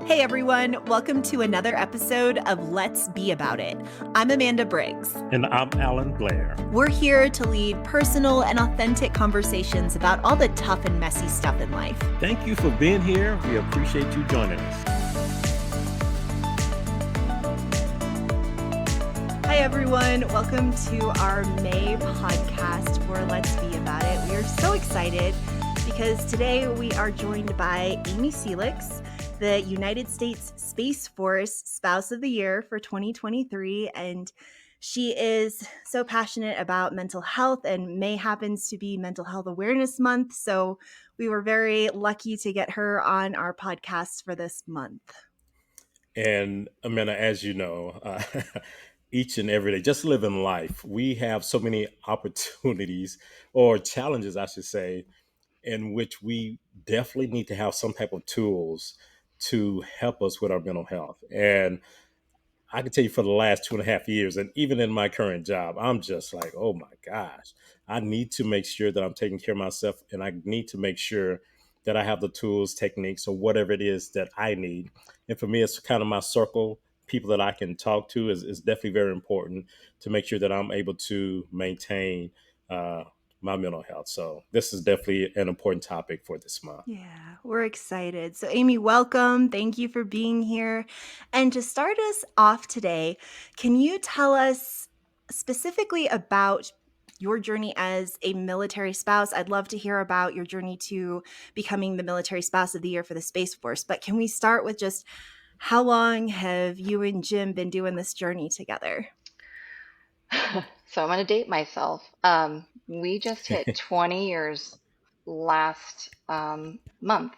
Hey everyone, welcome to another episode of Let's Be About It. I'm Amanda Briggs. And I'm Alan Blair. We're here to lead personal and authentic conversations about all the tough and messy stuff in life. Thank you for being here. We appreciate you joining us. Hi everyone, welcome to our May podcast for Let's Be About It. We are so excited because today we are joined by Aimee Selix, the United States Space Force Spouse of the Year for 2023. And she is so passionate about mental health, and May happens to be Mental Health Awareness Month. So we were very lucky to get her on our podcast for this month. And Amanda, as you know, each and every day, just living life, we have so many opportunities or challenges, I should say, in which we definitely need to have some type of tools to help us with our mental health. And I can tell you for the last 2.5 years, and even in my current job, I'm just like, oh my gosh, I need to make sure that I'm taking care of myself, and I need to make sure that I have the tools, techniques, or whatever it is that I need. And for me, it's kind of my circle, people that I can talk to is definitely very important to make sure that I'm able to maintain uh, my mental health. So this is definitely an important topic for this month. Yeah, we're excited. So, Aimee, welcome. Thank you for being here. And to start us off today, can you tell us specifically about your journey as a military spouse? I'd love to hear about your journey to becoming the Military Spouse of the Year for the Space Force. But can we start with just how long have you and Jim been doing this journey together? So I'm going to date myself. We just hit 20 years last month.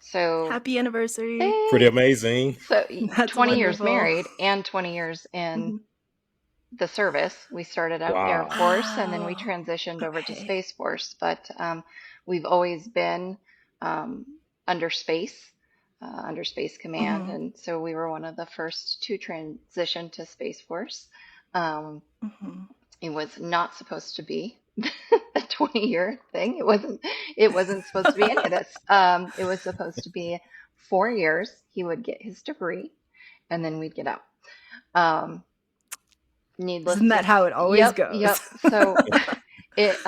So, Happy anniversary. Pretty thanks. amazing. So That's 20 years wonderful. married and 20 years in Mhm. the service. We started out Air Wow. Force and then we Wow. transitioned over to Okay. Space Force. But we've always been um, under under Space Command. Mhm. And so we were one of the first to transition to Space Force. Um, Mhm. it was not supposed to be a 20-year thing. It wasn't supposed to be any of this. It was supposed to be 4 years. He would get his degree and then we'd get out. Um, Needless Isn't to, that how it always yep, goes? yep. So it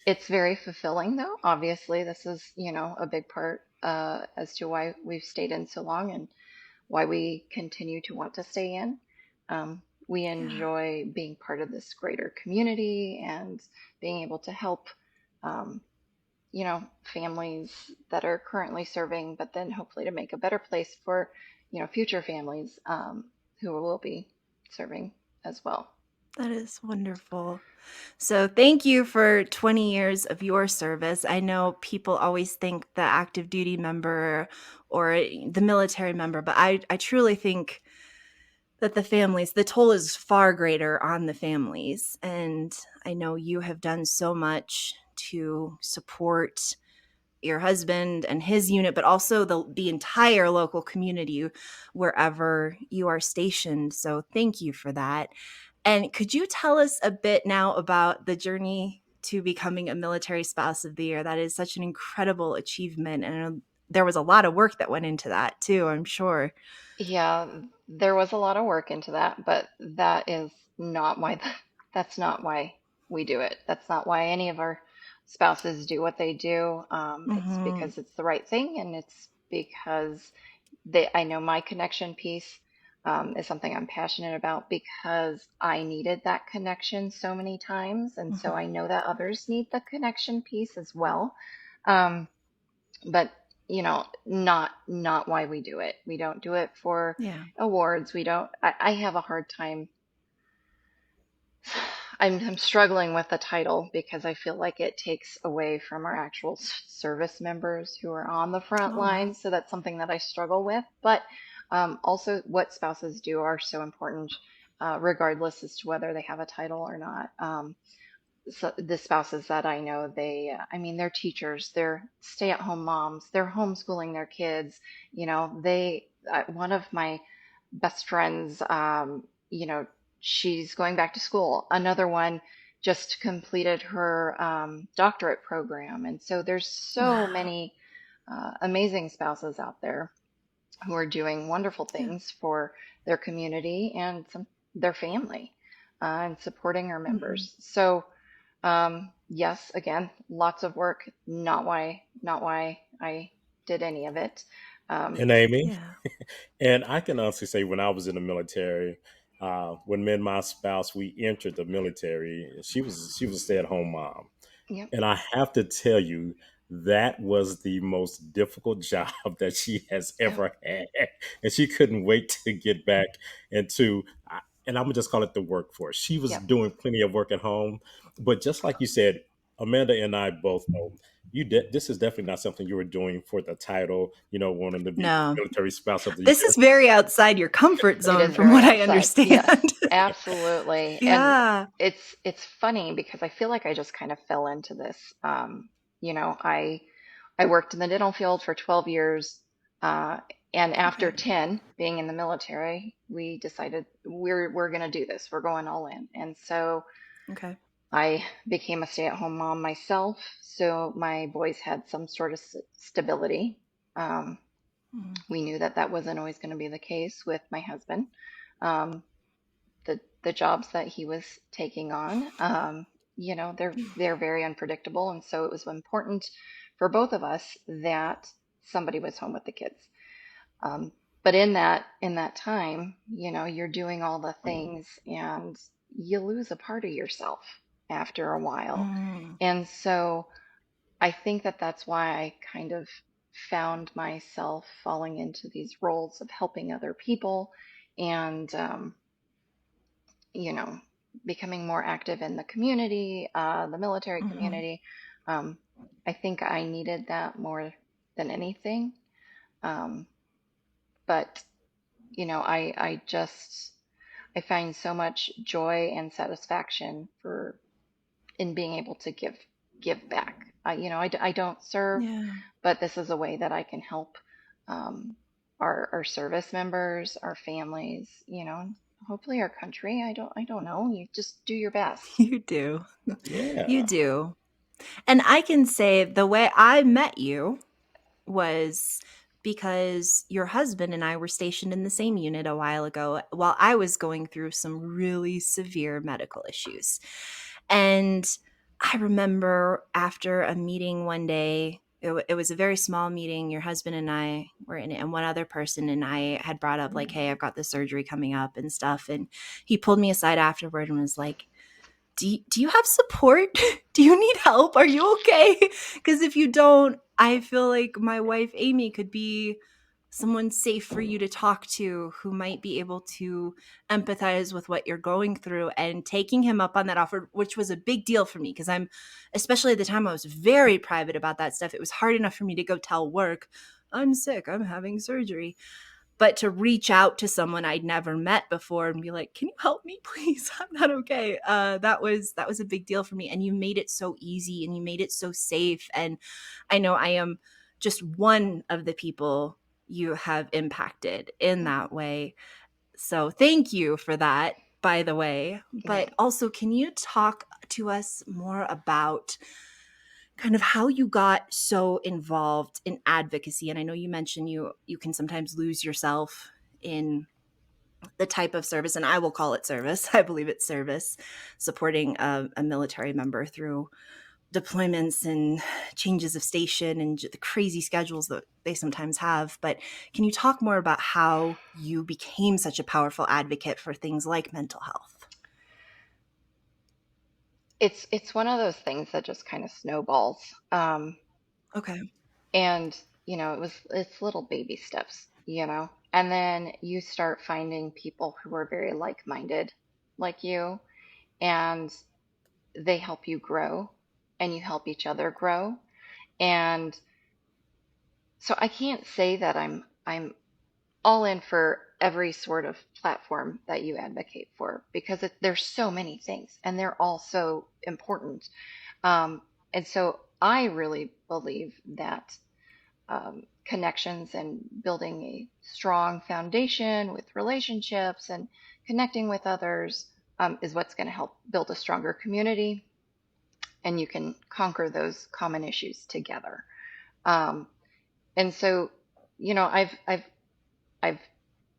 it's very fulfilling though. Obviously, this is, a big part as to why we've stayed in so long and why we continue to want to stay in. We Yeah. enjoy being part of this greater community and being able to help, um, families that are currently serving, but then hopefully to make a better place for, future families who will be serving as well. That is wonderful. So, thank you for 20 years of your service. I know people always think the active duty member or the military member, but I truly think that the toll is far greater on the families. And I know you have done so much to support your husband and his unit, but also the entire local community wherever you are stationed. So thank you for that. And could you tell us a bit now about the journey to becoming a Military Spouse of the Year? That is such an incredible achievement. And there was a lot of work that went into that too, I'm sure. Yeah, there was a lot of work into that, but that is not why that's not why we do it. That's not why any of our spouses do what they do. It's Hmm. because it's the right thing, and it's because I know my connection piece is something I'm passionate about because I needed that connection so many times, and so Hmm. I know that others need the connection piece as well. Um, but not why we do it. We don't do it for Yeah. awards. We don't. I have a hard time. I'm struggling with the title because I feel like it takes away from our actual service members who are on the front Oh, wow. lines. So that's something that I struggle with. But also, what spouses do are so important, regardless as to whether they have a title or not. So the spouses that I know, I mean, they're teachers, they're stay-at-home moms, they're homeschooling their kids. One of my best friends, she's going back to school. Another one just completed her doctorate program. And so there's so Wow. many amazing spouses out there. who are doing wonderful Yeah. things for their community and their family, and supporting our Mhm. members. So yes, again, lots of work. Not why I did any of it. Um, And Amy, Yeah. and I can honestly say when I was in the military, when me and my spouse we entered the military, she was a stay at home mom. yep, And I have to tell you, that was the most difficult job that she has yep, ever had. And she couldn't wait to get back into, and I'm going to just call it the workforce. She was yep. doing plenty of work at home. But just like you said, Amanda and I both know this is definitely not something you were doing for the title, wanting to be No. military spouse of the This year. is very outside your comfort It zone is from very what I outside. Yes, understand. absolutely. And Yeah. it's funny because I feel like I just kind of fell into this. You know, I worked in the dental field for 12 years, uh, and after Okay. 10 being in the military, we decided we're going to do this. We're going all in. And so Okay. I became a stay-at-home mom myself, so my boys had some sort of stability. Um, Mhm. we knew that that wasn't always going to be the case with my husband. Um, the jobs that he was taking on, they're very unpredictable, and so it was important for both of us that somebody was home with the kids. Um, but in that time, you're doing all the things, and you lose a part of yourself after a while. Mm. And so I think that that's why I kind of found myself falling into these roles of helping other people and you know, becoming more active in the community, the military Mhm. community. Um, I think I needed that more than anything. Um, but I find so much joy and satisfaction for in being able to give back. I don't serve, Yeah. but this is a way that I can help our service members, our families, hopefully our country. I don't know. You just do your best. You do. You Yeah. do. And I can say the way I met you was because your husband and I were stationed in the same unit a while ago while I was going through some really severe medical issues. And I remember after a meeting one day, it was a very small meeting. Your husband and I were in it, and one other person. And I had brought up, like, hey, I've got this surgery coming up and stuff. And he pulled me aside afterward and was like, do you have support? Do you need help? Are you okay? Because if you don't, I feel like my wife Aimee could be someone safe for you to talk to who might be able to empathize with what you're going through. And taking him up on that offer, which was a big deal for me because especially at the time, I was very private about that stuff. It was hard enough for me to go tell work, I'm sick, I'm having surgery, but to reach out to someone I'd never met before and be like, "Can you help me, please? I'm not okay." That was a big deal for me, and you made it so easy, and you made it so safe. And I know I am just one of the people you have impacted in that way. So thank you for that, by the way. Yeah. But also, can you talk to us more about kind of how you got so involved in advocacy? And I know you mentioned you can sometimes lose yourself in the type of service, and I will call it service. I believe it's service, supporting a military member through deployments and changes of station and the crazy schedules that they sometimes have. But can you talk more about how you became such a powerful advocate for things like mental health? It's one of those things that just kind of snowballs. Okay. And it's little baby steps, and then you start finding people who are very like-minded like you, and they help you grow, and you help each other grow. And so I can't say that I'm all in for every sort of platform that you advocate for, because there's so many things and they're all so important. Um, and so I really believe that connections and building a strong foundation with relationships and connecting with others is what's going to help build a stronger community, and you can conquer those common issues together. Um, and so, I've I've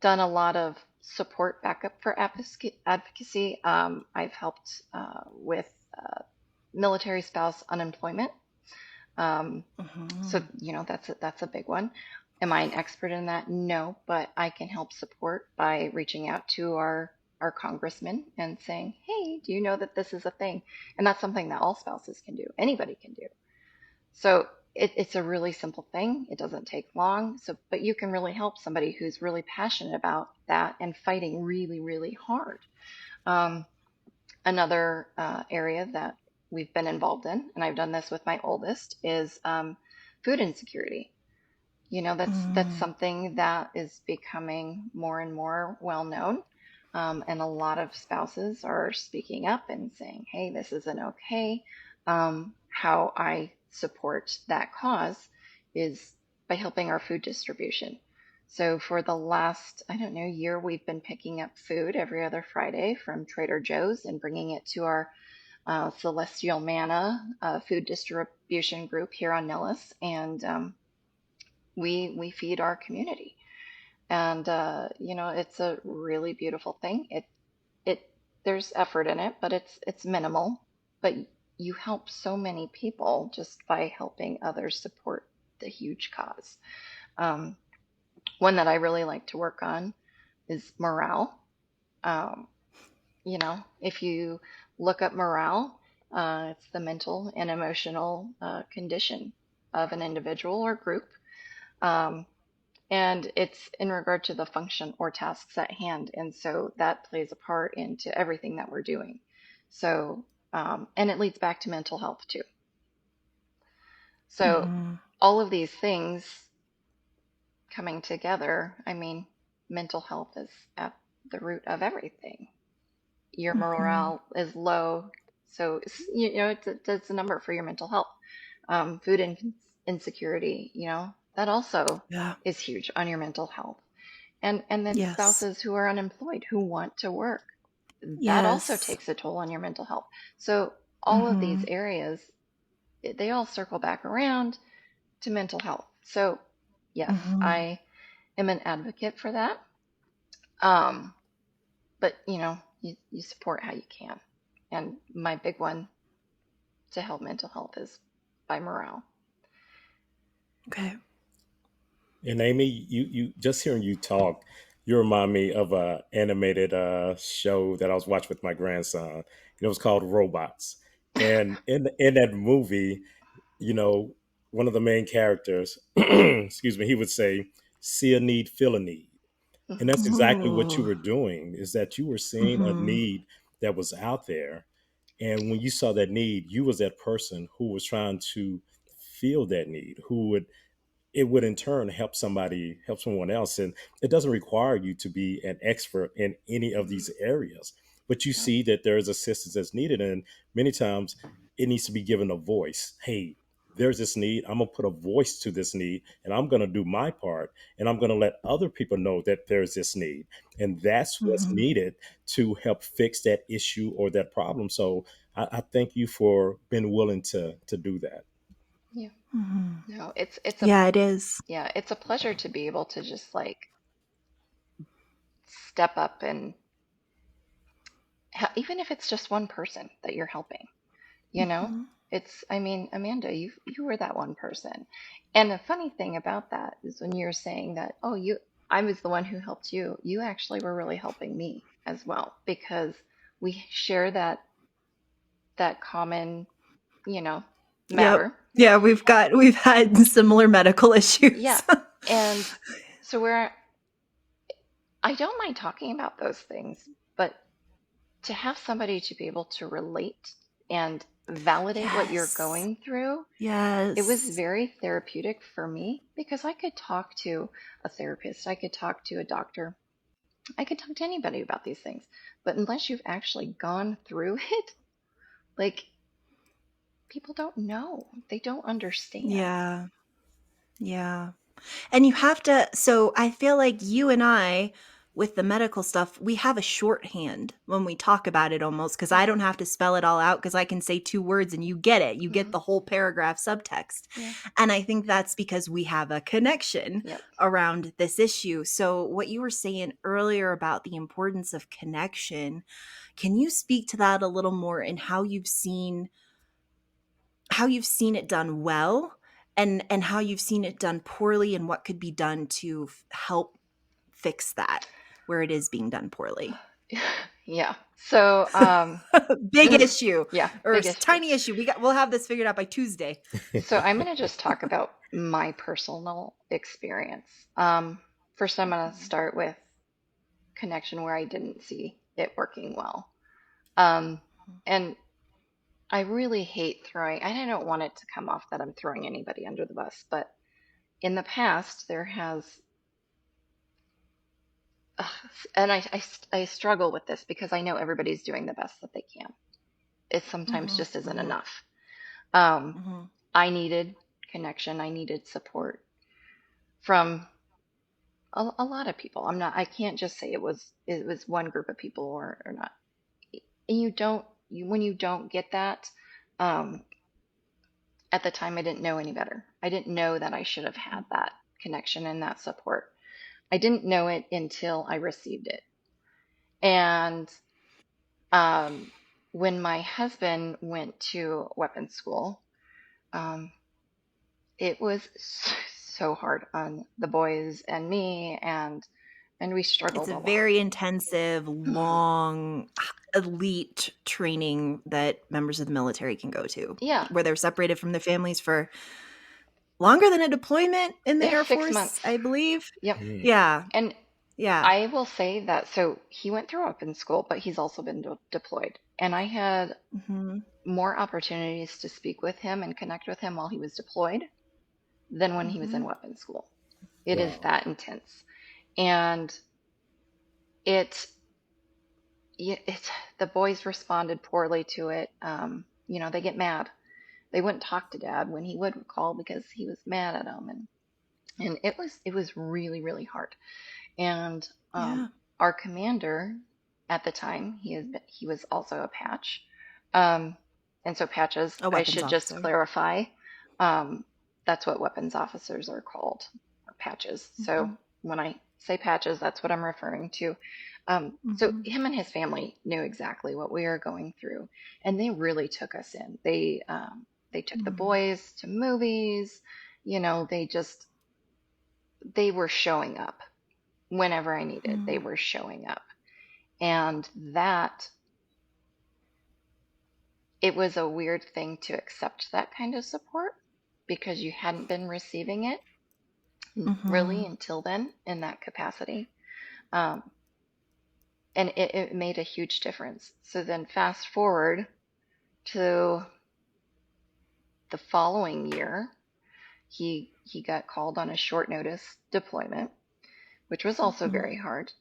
done a lot of support backup for advocacy. I've helped with military spouse unemployment. Um, so Mhm. that's a big one. Am I an expert in that? No, but I can help support by reaching out to our congressman and saying, "Hey, do you know that this is a thing?" And that's something that all spouses can do. Anybody can do. So it's a really simple thing. It doesn't take long. So, but you can really help somebody who's really passionate about that and fighting really, really hard. Um, Another area that we've been involved in, and I've done this with my oldest, is food insecurity. That's Mm. something that is becoming more and more well known. And a lot of spouses are speaking up and saying, hey, this isn't okay. How I support that cause is by helping our food distribution. So for the last, I don't know, year, we've been picking up food every other Friday from Trader Joe's and bringing it to our Celestial Manna food distribution group here on Nellis. And we feed our community, and it's a really beautiful thing. It There's effort in it, but it's minimal. But you help so many people just by helping others support the huge cause. Um, One that I really like to work on is morale. Um, if you look up morale, it's the mental and emotional condition of an individual or group. Um, and it's in regard to the function or tasks at hand. And so that plays a part into everything that we're doing. So, and it leads back to mental health too. So, Mhm. all of these things coming together, I mean, mental health is at the root of everything. Your Mhm. morale is low. So, it's a number for your mental health. Food insecurity, that also Yeah. is huge on your mental health. And then Yes. spouses who are unemployed who want to work, that also Yes. takes a toll on your mental health. So all of these Mhm. areas, they all circle back around to mental health. So yes, Mhm. I am an advocate for that. um, but you support how you can, and my big one to help mental health is by morale. Okay. And Amy, you just hearing you talk, you remind me of a animated show that I was watching with my grandson. It was called Robots, and in that movie, you know, one of the main characters, excuse me, he would say, "See a need, feel a need." And Hmm. that's exactly what you Ooh. were doing, is that you were seeing a Mhm. need that was out there. And when you saw that need, you was that person who was trying to feel that need, who would, it would in turn help someone else. And it doesn't require you to be an expert in any of these areas, but you No. see that there is assistance that's needed. And many times it needs to be given a voice. Hey, there's this need. I'm going to put a voice to this need, and I'm going to do my part, and I'm going to let other people know that there's this need. And that's what's Mhm. needed to help fix that issue or that problem. So I thank you for being willing to do that. Yeah. Mhm. No, it's a Yeah, it is. yeah, it's a pleasure to be able to just like step up and even if it's just one person that you're helping, you know Mhm. I mean, Amanda, you were that one person. And the funny thing about that is when you're saying that, oh, I was the one who helped you, you actually were really helping me as well, because we share that common, you know Yep. matter. Yeah, we've had similar medical Yeah. issues. And so I don't mind talking about those things, but to have somebody to be able to relate and validate what you're Yes. going through, it was Yes. very therapeutic for me, because I could talk to a therapist, I could talk to a doctor, I could talk to anybody about these things. But unless you've actually gone through it, like, people don't know, they don't understand. Yeah. Yeah. And you have to, so I feel like you and I, with the medical stuff, we have a shorthand when we talk about it almost, because I don't have to spell it all out because I can say 2 words and you get it. You get Hmm. the whole paragraph subtext. Yeah. And I think that's because we have a connection Yep. around this issue. So, what you were saying earlier about the importance of connection, can you speak to that a little more in how you've seen it done well, and how you've seen it done poorly, and what could be done to help fix that where it is being done poorly? Yeah. So, Big issue yeah, or big issue. tiny issue. We'll have this figured out by Tuesday. So I'm going to just talk about my personal experience. First, I'm going to start with connection where I didn't see it working well. Um, and I really hate throwing, and I don't want it to come off that I'm throwing anybody under the bus, but in the past, there has, ugh, and I struggle with this because I know everybody's doing the best that they can. It sometimes Mhm, just isn't mhm, enough. Um, mhm. I needed connection, I needed support from a lot of people. I can't just say it was one group of people or not. And when you don't get that, um, at the time I didn't know any better. I didn't know that I should have had that connection and that support. I didn't know it until I received it. And um, when my husband went to weapons school, um, it was so hard on the boys and me, and we It's struggled a a lot. very intensive, long, elite training that members of the military can go to, Yeah, where they're separated from their families for longer than a deployment in the yeah, Air 6 months. Force, I believe. Yep. Mm. Yeah, And yeah. I will say that so he went through weapons school, but he's also been deployed. And I had Mhm, more opportunities to speak with him and connect with him while he was deployed than when he was in mhm, weapons school. It is Wow. that intense. And it, it the boys responded poorly to it. They get mad. They wouldn't talk to dad when he would call because he was mad at them, and it was really really hard. And yeah. our commander at the time, he was also a patch. Um, and so patches, A I weapons should just officer. clarify, um, that's what weapons officers are called, or patches. So Mhm, when I say patches, that's what I'm referring to. So mhm, him and his family knew exactly what we were going through, and they really took us in. They took the mhm, boys to movies. They were showing up whenever I needed. They mhm, were showing up. And that, it was a weird thing to accept that kind of support because you hadn't been receiving it really mhm, until then in that capacity. Um, and it made a huge difference. So then fast forward to the following year, he got called on a short notice deployment, which was also mhm, very hard.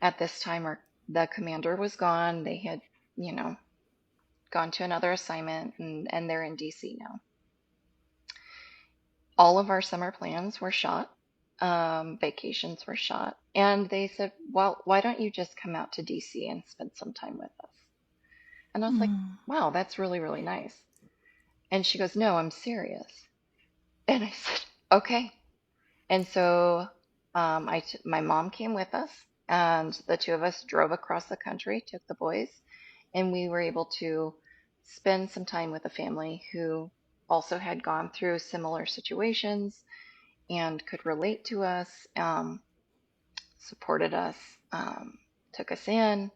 At this time, the commander was gone. They had, you know, gone to another assignment, and they're in DC now. All of our summer plans were shot, vacations were shot, and they said, well, why don't you just come out to DC and spend some time with us? And I was like, mhm, wow, that's really, really nice. And she goes, no, I'm serious. And I said, okay. And so my mom came with us, and the two of us drove across the country, took the boys, and we were able to spend some time with a family who also had gone through similar situations and could relate to us, supported us, took us in,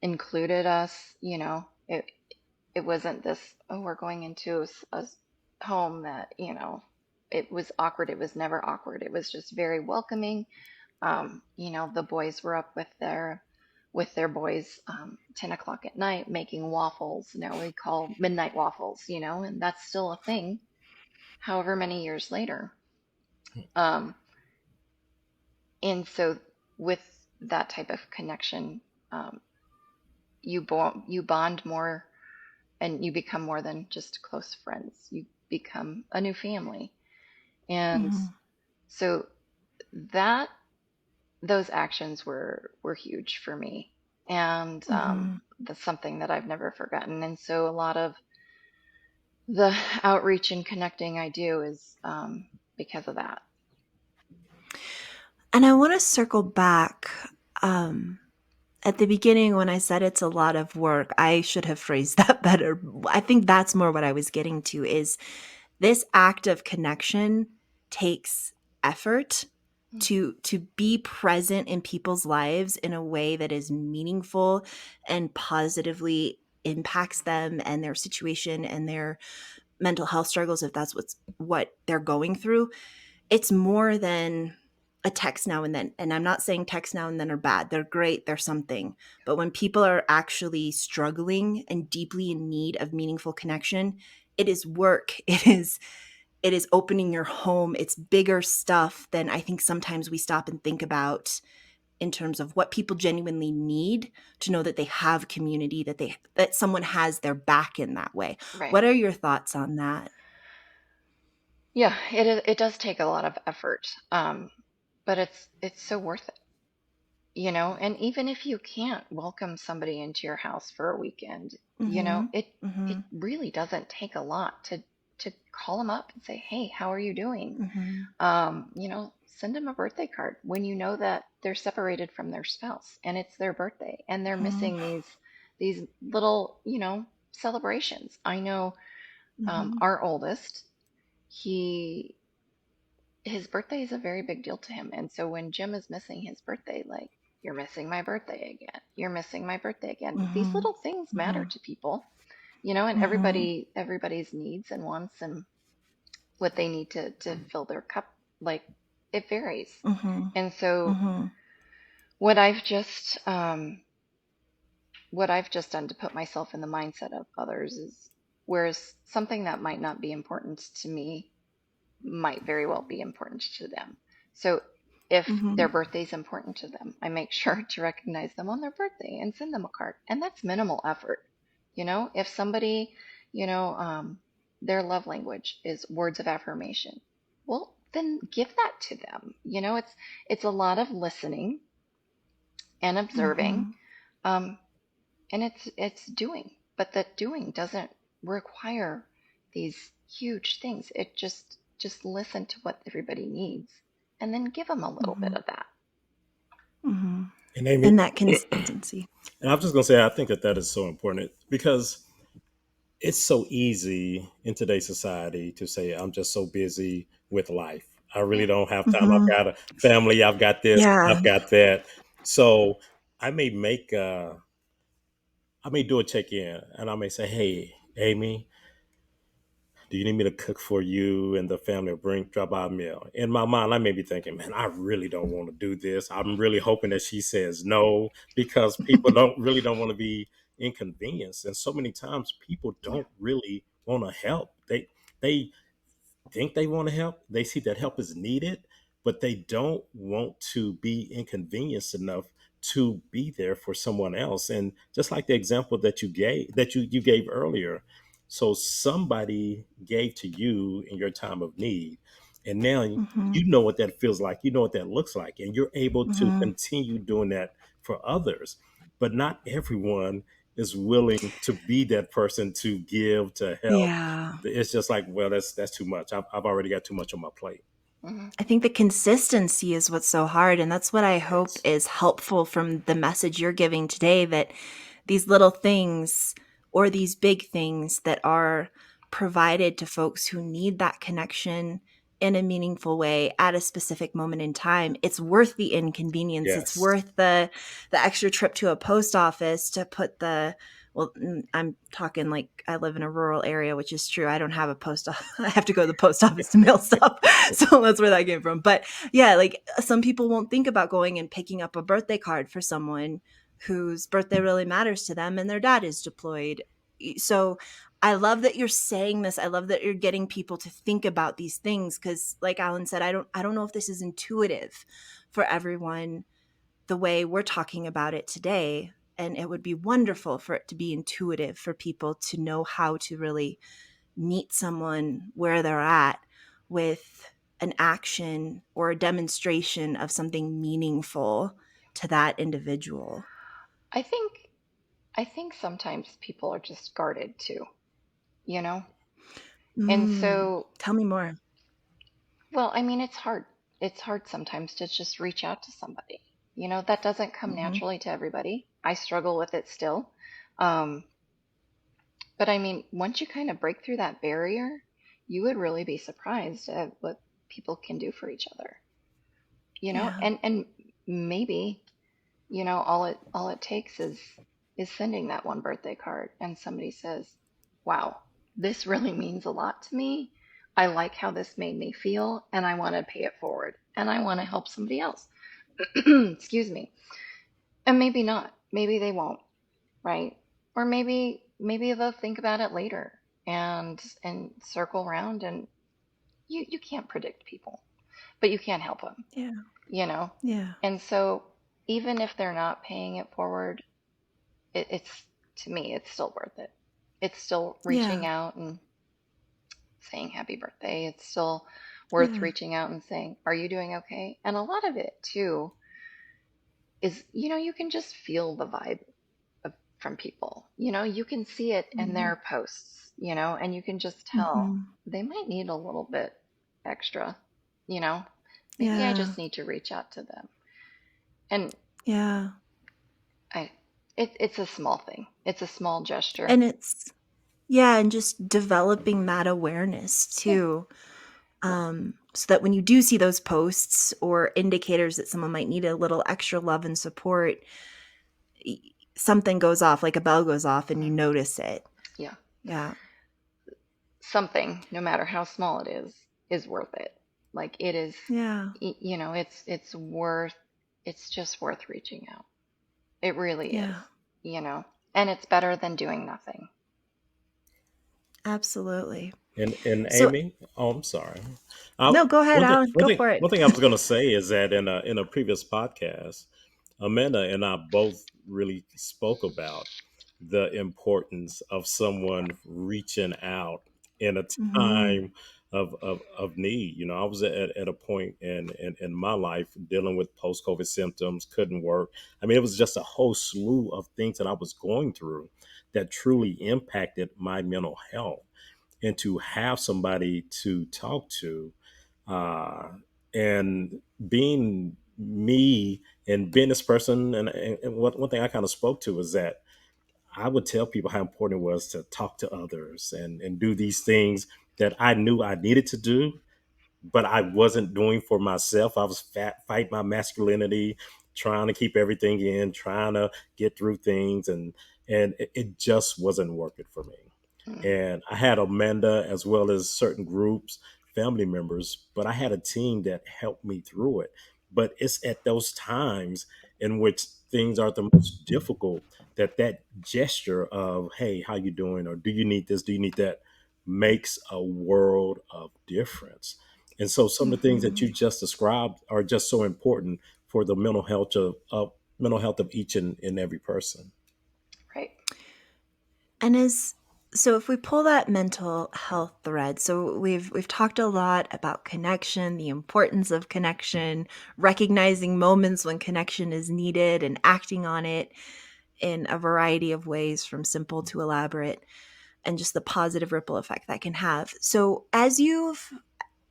included us. It wasn't this, oh, we're going into a home that, it was awkward. It was never awkward. It was just very welcoming. The boys were up with their boys, 10 o'clock at night making waffles. Now we call midnight waffles, and that's still a thing, however many years later. Um, and so with that type of connection, um, you bond more, and you become more than just close friends. You become a new family. And mhm, so that those actions were huge for me, and Mhm. that's something that I've never forgotten. And so a lot of the outreach and connecting I do is because of that. And I want to circle back. Um, at the beginning, when I said it's a lot of work, I should have phrased that better. I think that's more what I was getting to is this act of connection takes effort to be present in people's lives in a way that is meaningful and positively impacts them and their situation and their mental health struggles if that's what they're going through. It's more than a text now and then. And I'm not saying text now and then are bad. They're great, they're something. But when people are actually struggling and deeply in need of meaningful connection, it is work. It is opening your home. It's bigger stuff than I think sometimes we stop and think about in terms of what people genuinely need to know that they have community, that someone has their back in that way. Right. What are your thoughts on that? Yeah, it does take a lot of effort, but it's so worth it, you know. And even if you can't welcome somebody into your house for a weekend, you know, Mhm. it Mhm. really doesn't take a lot to call them up and say, hey, how are you doing? Mhm. You know, send them a birthday card when you know that they're separated from their spouse and it's their birthday and they're Mhm. missing these little, you know, celebrations. I know Mhm. our oldest, he his birthday is a very big deal to him. And so when Jim is missing his birthday, like, you're missing my birthday again. You're missing my birthday again. These Mhm. little things matter Mhm. to people, you know, and Mhm. everybody's needs and wants and what they need to fill their cup, like, it varies. Mhm. And so Mhm. what I've just what I've just done to put myself in the mindset of others is, whereas something that might not be important to me might very well be important to them. So if their Mhm. birthday is important to them, I make sure to recognize them on their birthday and send them a card. And that's minimal effort. You know, if somebody, you know, their love language is words of affirmation, well, then give that to them. You know, it's a lot of listening and observing, Mhm. um, and it's doing. But that doing doesn't require these huge things. It just listen to what everybody needs and then give them a little bit Mhm. of that. Mhm. And Amy, And that consistency. and I'm just going to say, I think that that is so important because it's so easy in today's society to say, I'm just so busy with life. I really Yeah. don't have time. I've Mhm. got a family. I've got this. Yeah. I've got that. So I may make, I may do a check in and I may say, hey, Amy, do you need me to cook for you and the family or drop by a meal? In my mind, I may be thinking, man, I really don't want to do this. I'm really hoping that she says no because people don't want to be inconvenienced. And so many times people Yeah. don't really want to help. They think they want to help. They see that help is needed, but they don't want to be inconvenienced enough to be there for someone else. And just like the example that you gave earlier, so somebody gave to you in your time of need, and now Mhm. you know what that feels like. You know what that looks like, and you're able to Mhm. continue doing that for others. But not everyone is willing to be that person to give to help. Yeah. It's just like, well, that's too much. I've already got too much on my plate. Hmm. I think the consistency is what's so hard, and that's what I hope Yes. is helpful from the message you're giving today, that these little things or these big things that are provided to folks who need that connection in a meaningful way at a specific moment in time, it's worth the inconvenience. It's Yes. worth the extra trip to a post office to put the well, I'm talking like I live in a rural area, which is true. I don't have a post office. I have to go to the post office to mail stuff. So that's where that came from. But yeah, like some people won't think about going and picking up a birthday card for someone whose birthday really matters to them and their dad is deployed. So I love that you're saying this. I love that you're getting people to think about these things because like Alan said, I don't know if this is intuitive for everyone the way we're talking about it today. And it would be wonderful for it to be intuitive for people to know how to really meet someone where they're at with an action or a demonstration of something meaningful to that individual. I think I think sometimes people are just guarded too, you know? And so, Tell me more. well, I mean, it's hard. It's hard sometimes to just reach out to somebody. That doesn't come Hmm. naturally to everybody. I struggle with it still. Um, but I mean, once you kind of break through that barrier, you would really be surprised at what people can do for each other. Yeah. And maybe, all it takes is sending that one birthday card and somebody says, "Wow, this really means a lot to me. I like how this made me feel and I want to pay it forward and I want to help somebody else." Excuse me. And maybe not. Maybe they won't, right? Or maybe they'll think about it later and circle around, and you can't predict people, but you can't help them, Yeah. you know? Yeah. And so even if they're not paying it forward, it's to me, it's still worth it. It's still reaching Yeah. out and saying happy birthday. It's still worth Yeah. reaching out and saying, "Are you doing okay?" And a lot of it too is, you can just feel the vibe from people. You can see it in Hmm. their posts, and you can just tell Hmm. they might need a little bit extra, you know. Maybe I Yeah. just need to reach out to them. And Yeah. I it's a small thing. It's a small gesture. And it's, yeah, and just developing that awareness Yeah. too. So that when you do see those posts or indicators that someone might need a little extra love and support, y- something goes off, like a bell goes off, and you Mhm. notice it. Yeah. Yeah. Something, no matter how small it is worth it. Like it is, Yeah. it's just worth reaching out. It really is, Yeah. you know. And it's better than doing nothing. Absolutely. And So, Amy, oh, I'm sorry. no, go ahead, One thing, Alan. one Go thing, for it. one thing I was going to say is that in a previous podcast, Amanda and I both really spoke about the importance of someone reaching out in a Hmm. time of need. I was at a point in my life dealing with post COVID symptoms, couldn't work. I mean, it was just a whole slew of things that I was going through that truly impacted my mental health, and to have somebody to talk to, uh, and being me and being this person. And one thing I kind of spoke to is that I would tell people how important it was to talk to others and do these things that I knew I needed to do, but I wasn't doing for myself. I was fight my masculinity, trying to keep everything in, trying to get through things, and it just wasn't working for me. Mm. And I had Amanda as well as certain groups, family members, but I had a team that helped me through it. But it's at those times in which things are the most difficult that that gesture of, "Hey, how you doing?" or "Do you need this? Do you need that?" makes a world of difference. And so some of the things that Hmm. you just described are just so important for the mental health of each and every person. Right. And as so if we pull that mental health thread, so we've talked a lot about connection, the importance of connection, recognizing moments when connection is needed and acting on it in a variety of ways from simple to elaborate, and just the positive ripple effect that can have. So as you've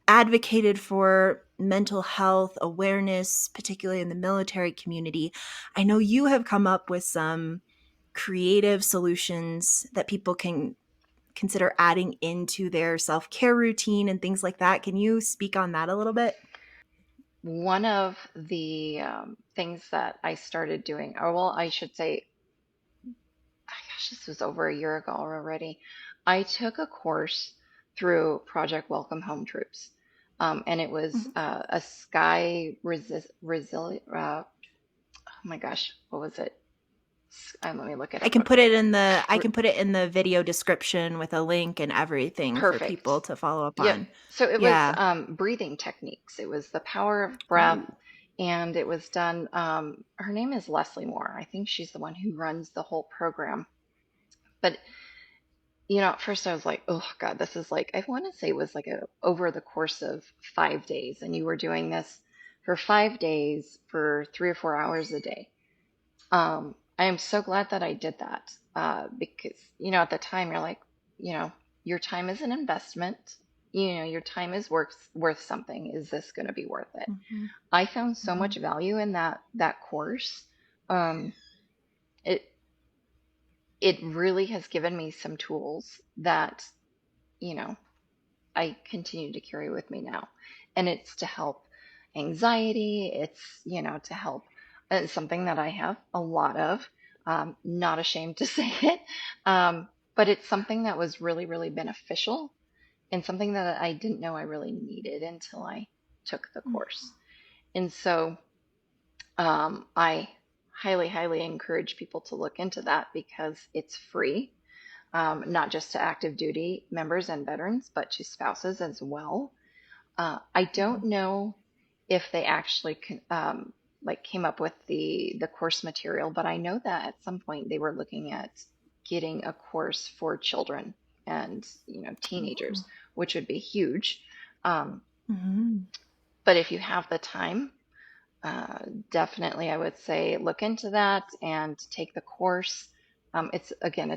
advocated for mental health awareness, particularly in the military community, I know you have come up with some creative solutions that people can consider adding into their self-care routine and things like that. Can you speak on that a little bit? One of the things that I started doing, or well, I should say, gosh, this was over a year ago already. I took a course through Project Welcome Home Troops, and it was Mhm. a sky resilient. Oh my gosh, what was it? Let me look it I up. can put Okay, it in the I Re- can put it in the video description with a link and everything for perfect. people to follow up Yep. on. So it was Yeah. breathing techniques. It was the power of breath, Ooh. and it was done. Her name is Leslie Moore. I think she's the one who runs the whole program. But At first I was like, oh God, this is like, I want to say it was like over the course of 5 days, and you were doing this for 5 days for 3 or 4 hours a day. I am so glad that I did that, because, at the time you're like, you know, your time is an investment. Your time is worth something. Is this going to be worth it? Mhm, I found so mhm, much value in that course. Um, it it really has given me some tools that, you know, I continue to carry with me now. And it's to help anxiety. It's, to help. It's something that I have a lot of. Not ashamed to say it. But it's something that was really, really beneficial and something that I didn't know I really needed until I took the mm, course. And so I highly, highly encourage people to look into that because it's free, not just to active duty members and veterans, but to spouses as well. I don't mhm. know if they actually like came up with the course material, but I know that at some point they were looking at getting a course for children and Oh, cool. teenagers, which would be huge. Um, Mhm, but if you have the time, uh, definitely I would say look into that and take the course. It's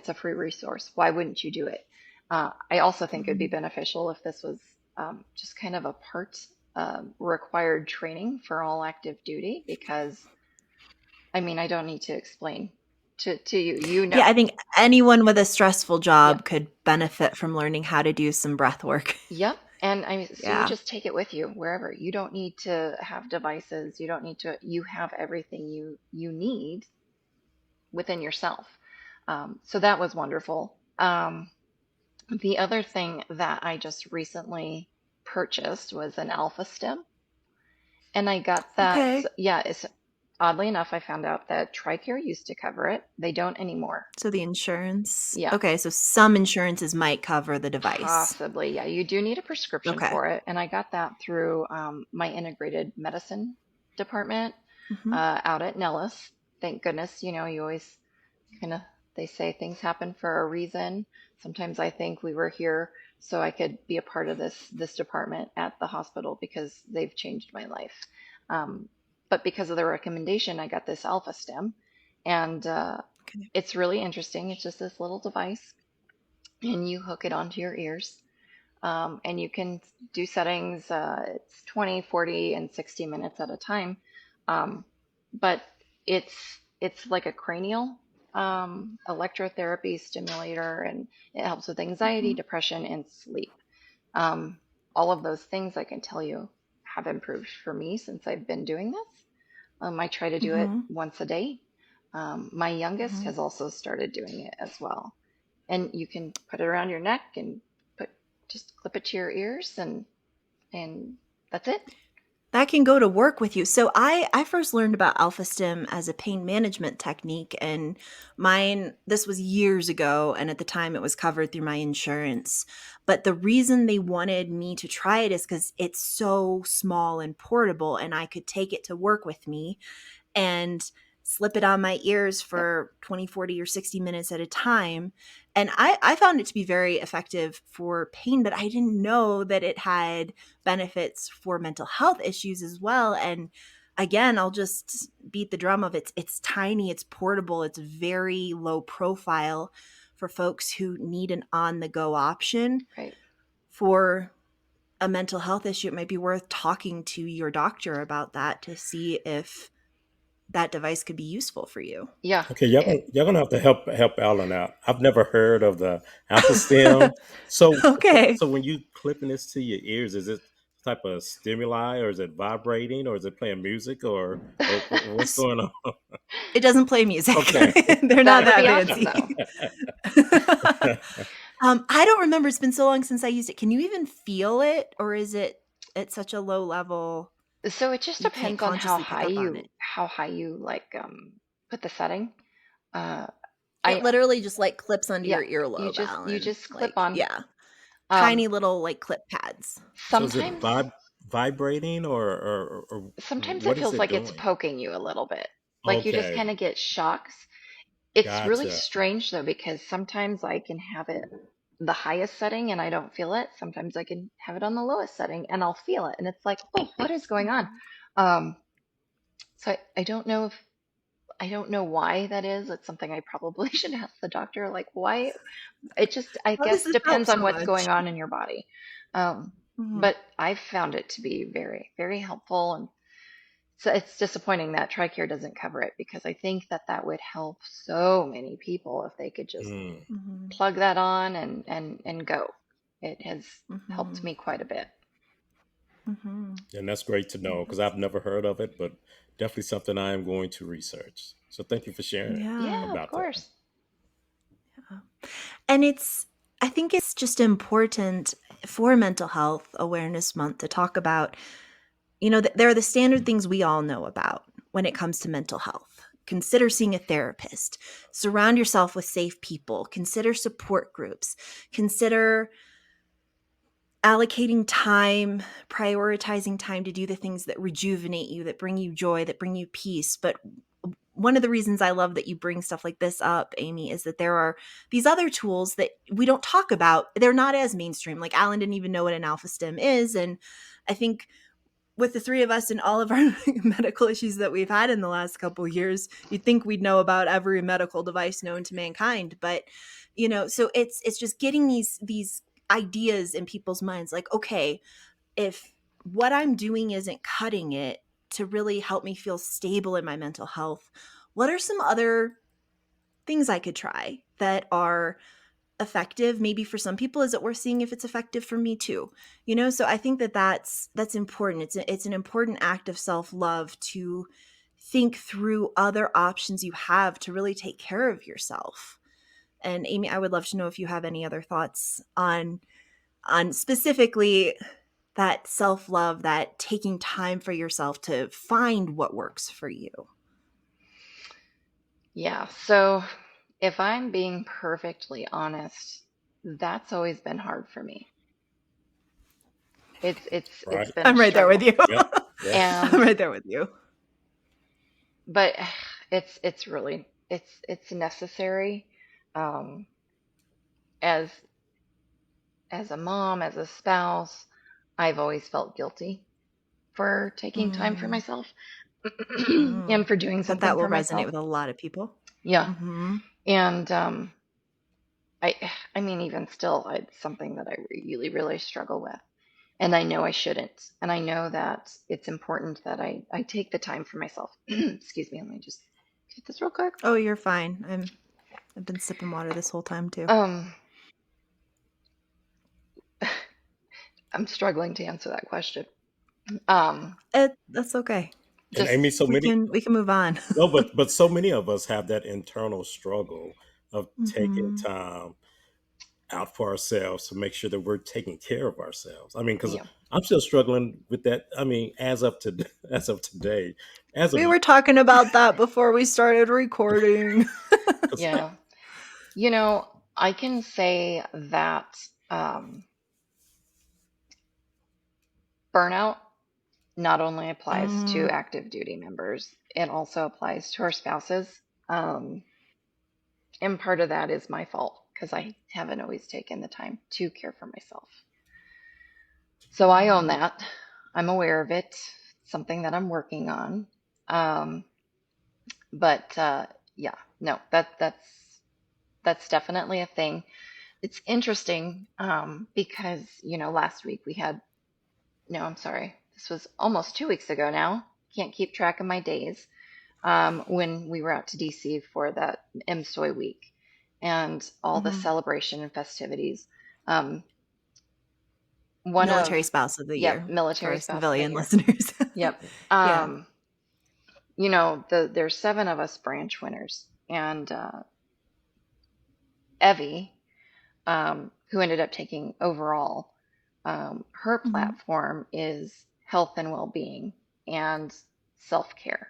a free resource. Why wouldn't you do it? I also think it'd be mhm. beneficial if this was just kind of a part required training for all active duty, because I mean I don't need to explain to you. Yeah, I think anyone with a stressful Yep. job could benefit from learning how to do some breath work. Yep. And I mean, so you Yeah. just take it with you wherever. You don't need to have devices. You don't need to. You have everything you need within yourself. So that was wonderful. The other thing that I just recently purchased was an Alpha stem, and I got that. Okay. Yeah, it's oddly enough, I found out that TRICARE used to cover it. They don't anymore. So the insurance. Yeah, Okay, so some insurances might cover the device. possibly. Yeah, you do need a prescription Okay. for it, and I got that through my integrated medicine department Mhm, out at Nellis. Thank goodness, you always kind of, they say things happen for a reason. Sometimes I think we were here so I could be a part of this department at the hospital because they've changed my life. Um, but because of the recommendation, I got this Alpha Stem, and okay. it's really interesting. It's just this little device, and you hook it onto your ears, and you can do settings. It's 20, 40, and 60 minutes at a time. Um, but it's it's like a cranial electrotherapy stimulator, and it helps with anxiety, Mhm, depression, and sleep. Um, all of those things I can tell you have improved for me since I've been doing this. I try to do it mhm, once a day. My youngest mhm. has also started doing it as well, and you can put it around your neck and put just clip it to your ears, and that's it. That can go to work with you. So I first learned about Alpha Stim as a pain management technique, and mine this was years ago, and at the time it was covered through my insurance. But the reason they wanted me to try it is cuz it's so small and portable and I could take it to work with me and slip it on my ears Yep. for 20, 40, or 60 minutes at a time. And I found it to be very effective for pain, but I didn't know that it had benefits for mental health issues as well. And again, I'll just beat the drum of it's tiny, it's portable, it's very low profile for folks who need an on the go option Right. for a mental health issue. It might be worth talking to your doctor about that to see if that device could be useful for you. Yeah. Okay, y'all gonna have to help Alan out. I've never heard of the alpha stem. So Okay. so when you clipping this to your ears, is it type of stimuli, or is it vibrating, or is it playing music, or what's S- going on? It doesn't play music. Okay. They're That not would that be awesome, though. fancy. I don't remember. It's been so long since I used it. Can you even feel it, or is it at such a low level So it just you can't depends on consciously pick up on it? how high you like put the setting. Uh, It I literally just like clips under Yeah, your earlobe, you Alan. just clip Like, on. yeah, Um, tiny little like clip pads. So is it sometimes vibrating, or sometimes it what is feels it like it's doing? poking you a little bit. Like you just Okay, kind of get shocks. It's really gotcha. strange though, because sometimes I can have it. the highest setting and I don't feel it. Sometimes I can have it on the lowest setting and I'll feel it. And it's like, oh, what is going on? Mhm. Um, so I don't know if I don't know why that is. It's something I probably should ask the doctor. Like, why? It just, I How does guess, this help depends on so what's going much? on in your body. Um, Mhm. but I've found it to be very, very helpful. And so it's disappointing that TRICARE doesn't cover it because I think that that would help so many people if they could just Mm. Mhm. plug that on and go. It has helped Mhm. me quite a bit. Mhm. And that's great to know because That's I've never heard of it, but definitely something I am going to research. So thank you for sharing yeah. Yeah, of about that. course. And I think it's just important for Mental Health Awareness Month to talk about, there are the standard things we all know about when it comes to mental health. Consider seeing a therapist, surround yourself with safe people, consider support groups, consider allocating time, prioritizing time to do the things that rejuvenate you, that bring you joy, that bring you peace. But one of the reasons I love that you bring stuff like this up, Aimee, is that there are these other tools that we don't talk about. They're not as mainstream. Like Alan didn't even know what an alpha stim is. And I think with the three of us and all of our medical issues that we've had in the last couple of years, you'd think we'd know about every medical device known to mankind. But, so it's just getting these ideas in people's minds like, okay, if what I'm doing isn't cutting it to really help me feel stable in my mental health, what are some other things I could try that are effective? Maybe for some people, is it worth seeing if it's effective for me too? So I think that that's important. It's an important act of self-love to think through other options you have to really take care of yourself. And Aimee, I would love to know if you have any other thoughts on specifically that self-love, that taking time for yourself to find what works for you. Yeah. So if I'm being perfectly honest, that's always been hard for me. It's Right. been a I'm right there with struggle. you. Yep. Yep. I'm And right there with you. but it's really it's necessary. Um, as as a mom, as a spouse, I've always felt guilty for taking time for Mm, myself mm. and for doing Bet that something will for resonate myself. with a lot of people. Yeah. Mm-hmm. And I I mean even still it's something that I really really struggle with. And I know I shouldn't. And I know that it's important that I take the time for myself. Excuse me, let me just get this real quick. Oh, you're fine. I've been sipping water this whole time too. Um I'm struggling to answer that question. Um That's okay. And just Amy, so We many, can we can move on. no, but so many of us have that internal struggle of taking Mm-hmm. time out for ourselves to make sure that we're taking care of ourselves. I mean, because yeah. I'm still struggling with that. I mean, as of today, as of We were talking about that before we started recording. because Yeah. You know, I can say that um burnout not only applies to Mm, active duty members, it also applies to our spouses. Um, and part of that is my fault because I haven't always taken the time to care for myself. So I own mm, that. I'm aware of it, something that I'm working on. Um, but yeah, no, that's definitely a thing. It's interesting because last week we had no, I'm sorry, this was almost 2 weeks ago now. Can't keep track of my days. When we were out to DC for that MSOI week and all the mm-hmm. celebration and festivities. Um, one of, Military spouse of the yep, year for military our spouse of the civilian year. listeners. Yep. Yeah. There's seven of us branch winners, and Evie, who ended up taking overall, her Mm-hmm. platform is health and well-being and self-care.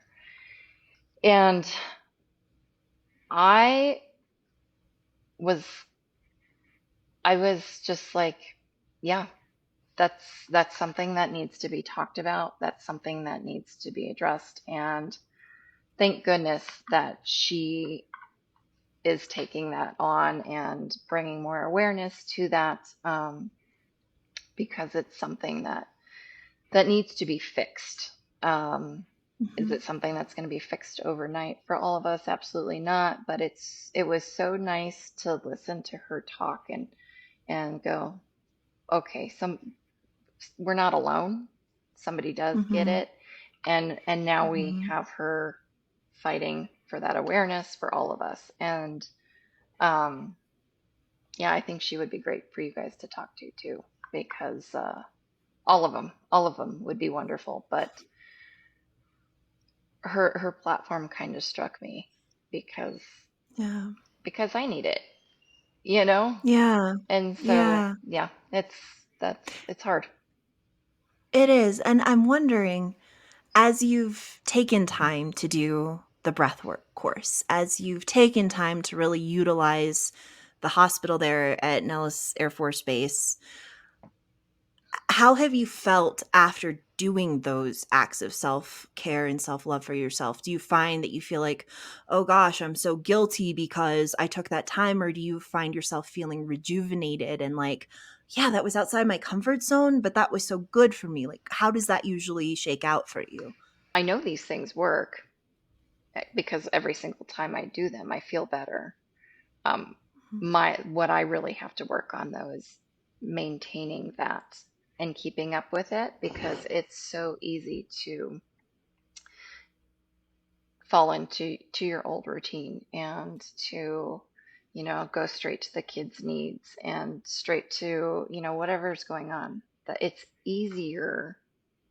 And I was I was just like, yeah, that's something that needs to be talked about. That's something that needs to be addressed. And thank goodness that she is taking that on and bringing more awareness to that, because it's something that needs to be fixed. Is Mhm. it something that's going to be fixed overnight for all of us? Absolutely not. But it was so nice to listen to her talk and go, okay, we're not alone. Somebody does get Mhm. it, and now we Mhm. have her fighting for that awareness for all of us. And um, yeah, I think she would be great for you guys to talk to too, because all of them would be wonderful. But her platform kind of struck me because Yeah. I need it, you know. Yeah. And so Yeah. yeah, it's hard. It is. And I'm wondering, as you've taken time to do the breathwork course, as you've taken time to really utilize the hospital there at Nellis Air Force Base, how have you felt after doing those acts of self-care and self-love for yourself? Do you find that you feel like, "Oh gosh, I'm so guilty because I took that time," or do you find yourself feeling rejuvenated and like, "Yeah, that was outside my comfort zone, but that was so good for me." Like, how does that usually shake out for you? I know these things work, because every single time I do them, I feel better. Um, Mhm. my what I really have to work on though is maintaining that and keeping up with it, because it's so easy to fall into your old routine and to, go straight to the kids' needs and straight to, whatever's going on. That it's easier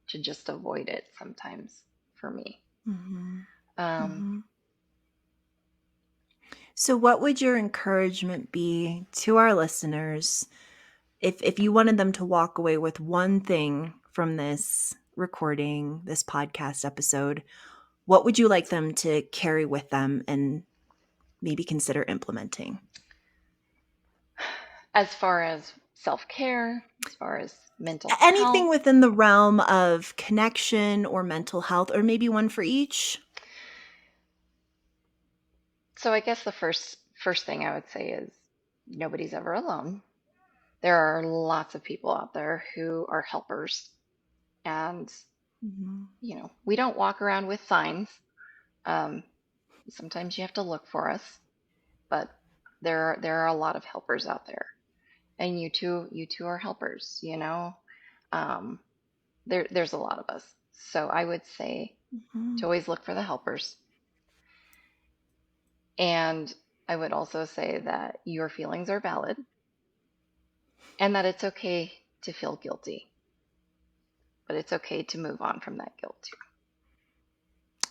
to just avoid it sometimes for me. Mhm. Um, Mhm. So what would your encouragement be to our listeners if you wanted them to walk away with one thing from this recording, this podcast episode, what would you like them to carry with them and maybe consider implementing? as far as self-care, as far as mental health. Anything within the realm of connection or mental health, or maybe one for each? So I guess the first thing I would say is nobody's ever alone. There are lots of people out there who are helpers, and Mhm. we don't walk around with signs. Um, Sometimes you have to look for us, but there are a lot of helpers out there, and you two are helpers. Um, there's a lot of us. So I would say to Mhm. always look for the helpers, and I would also say that your feelings are valid and that it's okay to feel guilty, but it's okay to move on from that guilt too.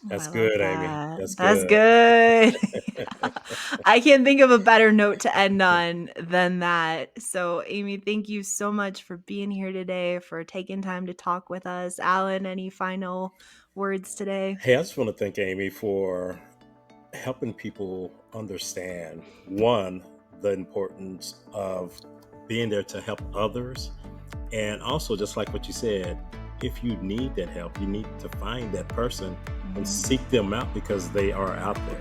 Oh, That's I love good, Amy. that. That's That's good. good. I can't think of a better note to end on than that. So, Aimee, thank you so much for being here today, for taking time to talk with us. Alan, any final words today? Hey, I just want to thank Amy for helping people understand one, the importance of being there to help others. And also, just like what you said, if you need that help, you need to find that person and Mhm, seek them out because they are out there.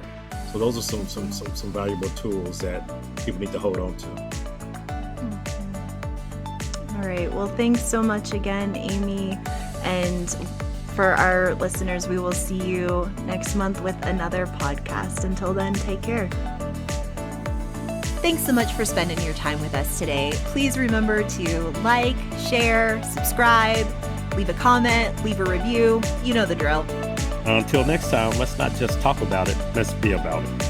So those are mhm, some valuable tools that people need to hold on to. mhm. All right. Well, thanks so much again, Aimee. And for our listeners, we will see you next month with another podcast. Until then, take care. Thanks so much for spending your time with us today. Please remember to like, share, subscribe, leave a comment, leave a review. You know the drill. Until next time, let's not just talk about it, let's be about it.